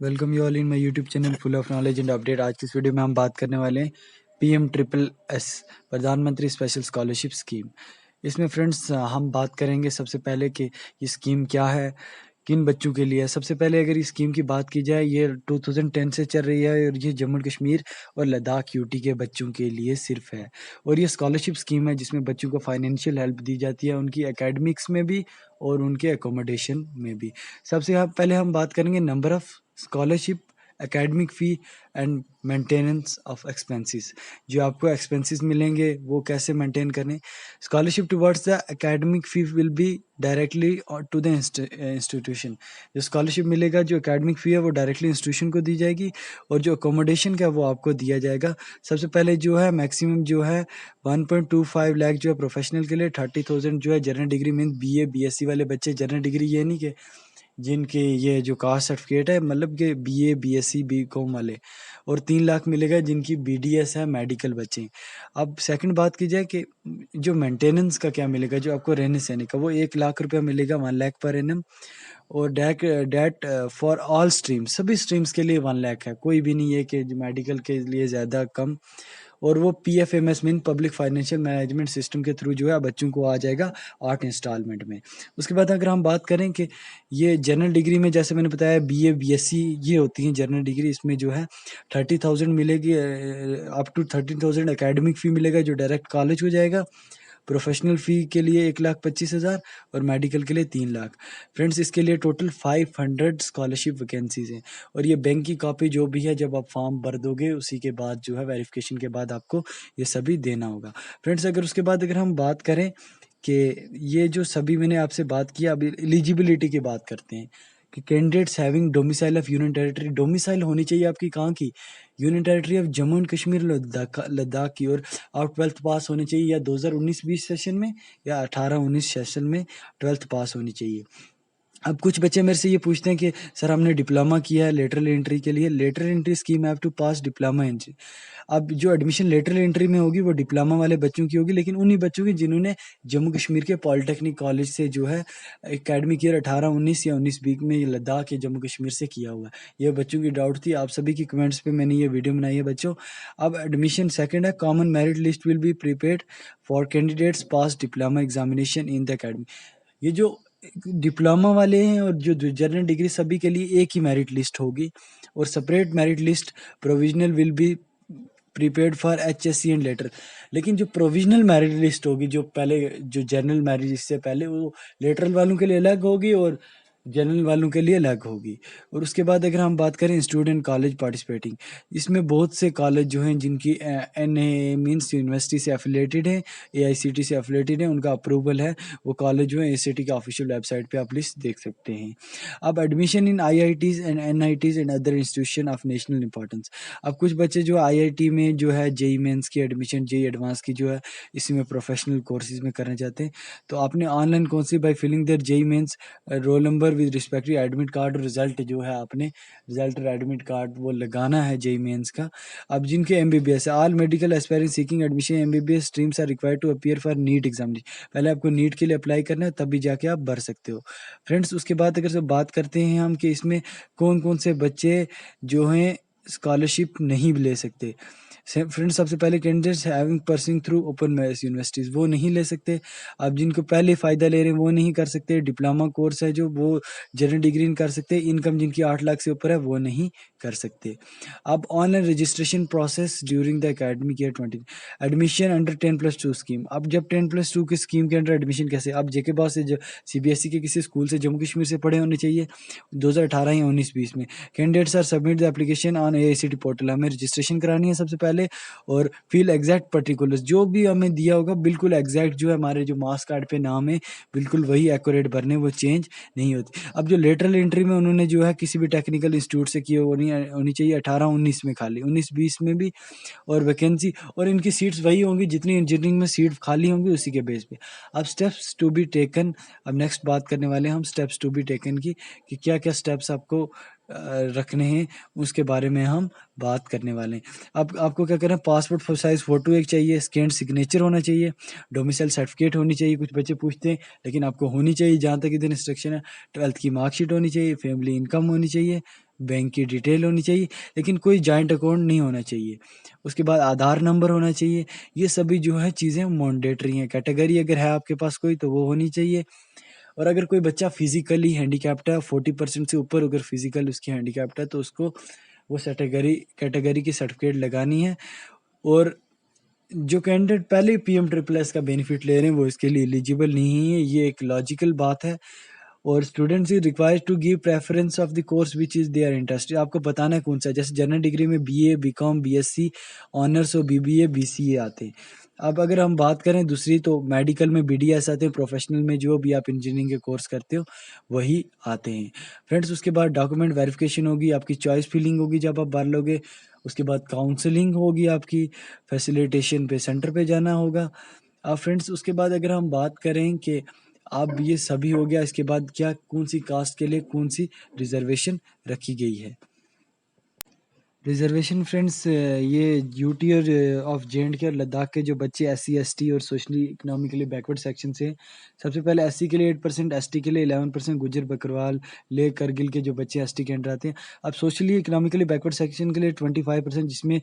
Welcome you all in my YouTube channel full of knowledge and update. आज की इस video में हम बात करने वाले हैं पीएम ट्रिपल एस प्रधानमंत्री स्पेशल स्कॉलरशिप स्कीम। इसमें फ्रेंड्स हम बात करेंगे सबसे पहले कि ये स्कीम क्या है, किन बच्चों के लिए है। सबसे पहले अगर इस स्कीम की बात की जाए, ये 2010 से चल रही है और ये जम्मू कश्मीर और लद्दाख यूटी के बच्चों के लिए सिर्फ है। और ये स्कॉलरशिप स्कीम है जिसमें बच्चों को फाइनेंशियल हेल्प दी जाती है, उनकी एकेडमिक्स में भी और उनके एकोमोडेशन में भी। सबसे पहले हम बात करेंगे number of scholarship, academic fee and maintenance of expenses. जो आपको एक्सपेंसेस मिलेंगे वो कैसे मेंटेन करें। Scholarship towards the academic fee will be directly to the institution. जो स्कॉलरशिप मिलेगा, जो एकेडमिक फ़ी है वो डायरेक्टली इंस्टीट्यूशन को दी जाएगी और जो अकोमोडेशन का वो आपको दिया जाएगा। सबसे पहले जो है मैक्सिमम जो है 1.25 लाख जो है प्रोफेशनल के लिए, 30,000 जो है general degree mean BA BSc वाले बच्चे। जनरल डिग्री ये नहीं कि जिनके ये जो कास्ट सर्टिफिकेट है, मतलब कि बीए बीएससी बीकॉम वाले, और 3 लाख मिलेगा जिनकी बीडीएस है, मेडिकल बच्चे। अब सेकंड बात की जाए कि जो मेंटेनेंस का क्या मिलेगा, जो आपको रहने सहने का, वो 1 लाख रुपया मिलेगा, 1 लाख पर एनम। और date date for all stream, सभी स्ट्रीम्स के लिए 1 लाख है, कोई भी नहीं है कि मेडिकल के लिए ज़्यादा कम। और वो PFMS mean public financial management system के थ्रू जो है बच्चों को आ जाएगा 8 इंस्टॉलमेंट में। उसके बाद अगर हम बात करें कि ये जनरल डिग्री में, जैसे मैंने बताया बीए बीएससी ये होती हैं जनरल डिग्री, इसमें जो है 30,000 मिलेगी, अप टू 13,000 एकेडमिक फ़ी मिलेगा जो डायरेक्ट कॉलेज हो जाएगा। प्रोफेशनल फ़ी के लिए 1,25,000 और मेडिकल के लिए 3 लाख। फ्रेंड्स, इसके लिए टोटल 500 स्कॉलरशिप वैकेंसीज़ हैं और ये बैंक की कॉपी जो भी है जब आप फॉर्म भर दोगे उसी के बाद जो है वेरिफिकेशन के बाद आपको ये सभी देना होगा। फ्रेंड्स, अगर उसके बाद अगर हम बात करें कि ये जो सभी मैंने आपसे बात किया, अभी एलिजिबिलिटी की बात करते हैं कि candidates having domicile of union territory, domicile होनी चाहिए आपकी कहाँ की, union territory of Jammu and Kashmir Ladakh की। और आप 12th पास होने चाहिए या 2019-20 सेशन में या 18-19 सेशन में 12th पास होनी चाहिए। अब कुछ बच्चे मेरे से ये पूछते हैं कि सर हमने डिप्लोमा किया है लेटरल एंट्री के लिए, lateral entry scheme have to pass diploma entry. अब जो एडमिशन लेटरल एंट्री में होगी वो डिप्लोमा वाले बच्चों की होगी, लेकिन उन्हीं बच्चों की जिन्होंने जम्मू कश्मीर के पॉलिटेक्निक कॉलेज से जो है एकेडमिक ईयर 18-19 या 19-20 में लद्दाख या जम्मू कश्मीर से किया हुआ है। ये बच्चों की डाउट थी, आप सभी की कमेंट्स पे मैंने ये वीडियो बनाई है बच्चों। अब एडमिशन सेकंड है, common merit list will be prepared for candidates pass diploma examination in the academy. ये जो डिप्लोमा वाले हैं और जो जनरल डिग्री, सभी के लिए एक ही मेरिट लिस्ट होगी और separate merit list provisional will be prepared for HSC and later. लेकिन जो प्रोविजनल मेरिट लिस्ट होगी, जो पहले जो जनरल मेरिट लिस्ट से पहले, वो लेटरल वालों के लिए अलग होगी और जनरल वालों के लिए अलग होगी। और उसके बाद अगर हम बात करें स्टूडेंट कॉलेज पार्टिसिपेटिंग, इसमें बहुत से कॉलेज जो हैं जिनकी एनए मींस यूनिवर्सिटी से एफिलेटेड है, एआईसीटी से एफिलेटेड है, उनका अप्रूवल है, वो कॉलेज जो है एसीटी की ऑफिशियल वेबसाइट पे आप लिस्ट देख सकते हैं। अब admission in IITs and NITs and other institution of national importance. अब कुछ बच्चे जो आईआईटी में जो है जेई मेंस की एडमिशन, जेई एडवांस की जो है इसी में प्रोफेशनल कोर्सेज में करना चाहते हैं, तो आपने ऑनलाइन कौन सी by filling their JEE Mains roll number with respect to admit card और रिजल्ट जो है आपने रिजल्ट और एडमिट कार्ड वो लगाना है जेई मेंस का। अब जिनके एमबीबीएस है, all medical aspiring seeking admission MBBS streams are required to appear for NEET examination. पहले आपको नीट के लिए अप्लाई करना है, तभी जाके आप भर सकते हो। फ्रेंड्स, उसके बाद अगर से बात करते हैं हम कि इसमें कौन कौन से बच्चे जो हैं स्कॉलरशिप नहीं ले सकते। फ्रेंड्स, सबसे पहले candidates having pursuing through open merit universities वो नहीं ले सकते। अब जिनको पहले फ़ायदा ले रहे हैं वो नहीं कर सकते। डिप्लोमा कोर्स है जो, वो जनरल डिग्री नहीं कर सकते। इनकम जिनकी 8 लाख से ऊपर है वो नहीं कर सकते। अब online registration process during the academic year 20 admission under 10+2 scheme. अब जब 10+2 की स्कीम के अंडर एडमिशन कैसे, अब जेके पास से सीबीएसई के किसी स्कूल से जम्मू कश्मीर से पढ़े होने चाहिए 2018 या 19-20 में। Candidates are submit the application on AICTE portal. हमें रजिस्ट्रेशन करानी है सबसे पहले और फिल एग्जैक्ट पर्टिकुलर्स जो भी हमें दिया होगा बिल्कुल एग्जैक्ट, जो है हमारे जो मार्क्स कार्ड पे नाम है बिल्कुल वही एक्यूरेट भरने, वो चेंज नहीं होती। अब जो लेटरल एंट्री में उन्होंने जो है किसी भी टेक्निकल इंस्टीट्यूट से की होनी चाहिए 18-19 में खाली, 19-20 में भी। और वैकेंसी और इनकी सीट्स वही होंगी जितनी इंजीनियरिंग में सीट खाली होंगी उसी के बेस पे। अब स्टेप्स टू बी टेकन, अब नेक्स्ट बात करने वाले हैं हम स्टेप्स टू बी टेकन की, कि क्या क्या स्टेप्स आपको रखने हैं, उसके बारे में हम बात करने वाले हैं। अब आपको क्या करना है, पासपोर्ट साइज फ़ोटो एक चाहिए, स्कैन सिग्नेचर होना चाहिए, डोमिसाइल सर्टिफिकेट होनी चाहिए, कुछ बच्चे पूछते हैं लेकिन आपको होनी चाहिए, जहाँ तक इधर इंस्ट्रक्शन है। 12th की मार्कशीट होनी चाहिए, फैमिली इनकम होनी चाहिए, बैंक की डिटेल होनी चाहिए, लेकिन कोई जॉइंट अकाउंट नहीं होना चाहिए। उसके बाद आधार नंबर होना चाहिए। ये सभी जो है चीज़ें मैंडेटरी हैं। कैटेगरी अगर है आपके पास कोई तो वो होनी चाहिए। और अगर कोई बच्चा फिजिकली हैंडीकैप्ड है, 40% से ऊपर अगर फिजिकल उसकी हैंडीकैप्ड है, तो उसको वो कैटेगरी की सर्टिफिकेट लगानी है। और जो कैंडिडेट पहले पीएम ट्रिपल एस का बेनिफिट ले रहे हैं वो इसके लिए एलिजिबल नहीं है। ये एक लॉजिकल बात है। और students is required to give preference of the course which is their interested. आपको बताना है कौन सा, जैसे जनरल डिग्री में बीए, बीकॉम, बीएससी ऑनर्स और बीबीए, बीसीए आते हैं। अब अगर हम बात करें दूसरी, तो मेडिकल में बीडीएस आते हैं, प्रोफेशनल में जो भी आप इंजीनियरिंग के कोर्स करते हो वही आते हैं फ्रेंड्स। उसके बाद डॉक्यूमेंट वेरिफिकेशन होगी, आपकी चॉइस फिलिंग होगी जब आप भर लोगे। उसके बाद काउंसलिंग होगी आपकी, फैसिलिटेशन पे सेंटर पे जाना होगा। अब फ्रेंड्स उसके बाद अगर हम बात करें कि अब ये सभी हो गया, इसके बाद क्या कौन सी कास्ट के लिए कौन सी रिजर्वेशन रखी गई है। रिजर्वेशन फ्रेंड्स, ये यूटी और ऑफ जे&के और लद्दाख के जो बच्चे एससी, एसटी और सोशली इकोनॉमिकली बैकवर्ड सेक्शन से, सबसे पहले एससी के लिए 8%, एसटी के लिए 11%, गुजर बकरवाल, ले करगिल के जो बच्चे एसटी के अंडर आते हैं। अब सोशली इकोनॉमिकली बैकवर्ड सेक्शन के लिए 25%, जिसमें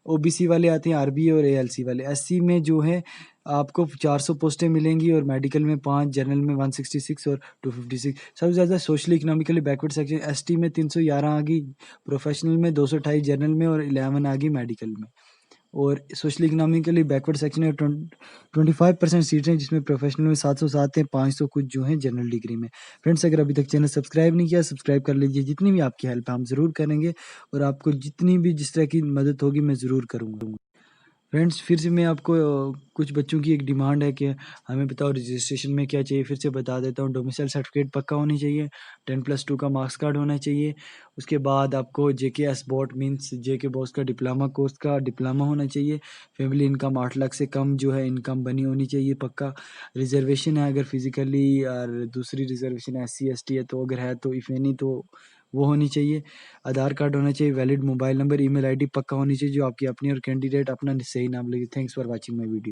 ओबीसी वाले आते हैं, आरबीए और एएलसी वाले। एससी में जो है आपको 400 पोस्टें मिलेंगी और मेडिकल में 5, जनरल में 166 और 256। सबसे ज़्यादा socially economically backward section ST में 311 आ गई, प्रोफेशनल में 228, जनरल में और 11 आ गई मेडिकल में। और सोशली इकोनॉमिकली बैकवर्ड सेक्शन में 25% सीटें, जिसमें प्रोफेशनल में 707 हैं, 500 कुछ जो हैं जनरल डिग्री में। फ्रेंड्स अगर अभी तक चैनल सब्सक्राइब नहीं किया, सब्सक्राइब कर लीजिए। जितनी भी आपकी हेल्प है हम ज़रूर करेंगे, और आपको जितनी भी जिस तरह की मदद होगी मैं ज़रूर करूँगा। फ्रेंड्स फिर से मैं आपको कुछ बच्चों की एक डिमांड है कि हमें बताओ रजिस्ट्रेशन में क्या चाहिए। फिर से बता देता हूँ, डोमिसाइल सर्टिफिकेट पक्का होनी चाहिए, 10+2 का मार्क्स कार्ड होना चाहिए। उसके बाद आपको जेकेएस बोट मीन्स जेके बॉस का डिप्लोमा कोर्स का डिप्लोमा होना चाहिए। फैमिली इनकम 8 लाख से कम जो है इनकम बनी होनी चाहिए पक्का। रिजर्वेशन है अगर फिजिकली, और दूसरी रिजर्वेशन SC ST है तो अगर है तो, इफ़ एनी तो वो होनी चाहिए। आधार कार्ड होना चाहिए, valid mobile number, email ID पक्का होनी चाहिए जो आपकी अपनी, और कैंडिडेट अपना सही नाम लगे। Thanks for watching my video.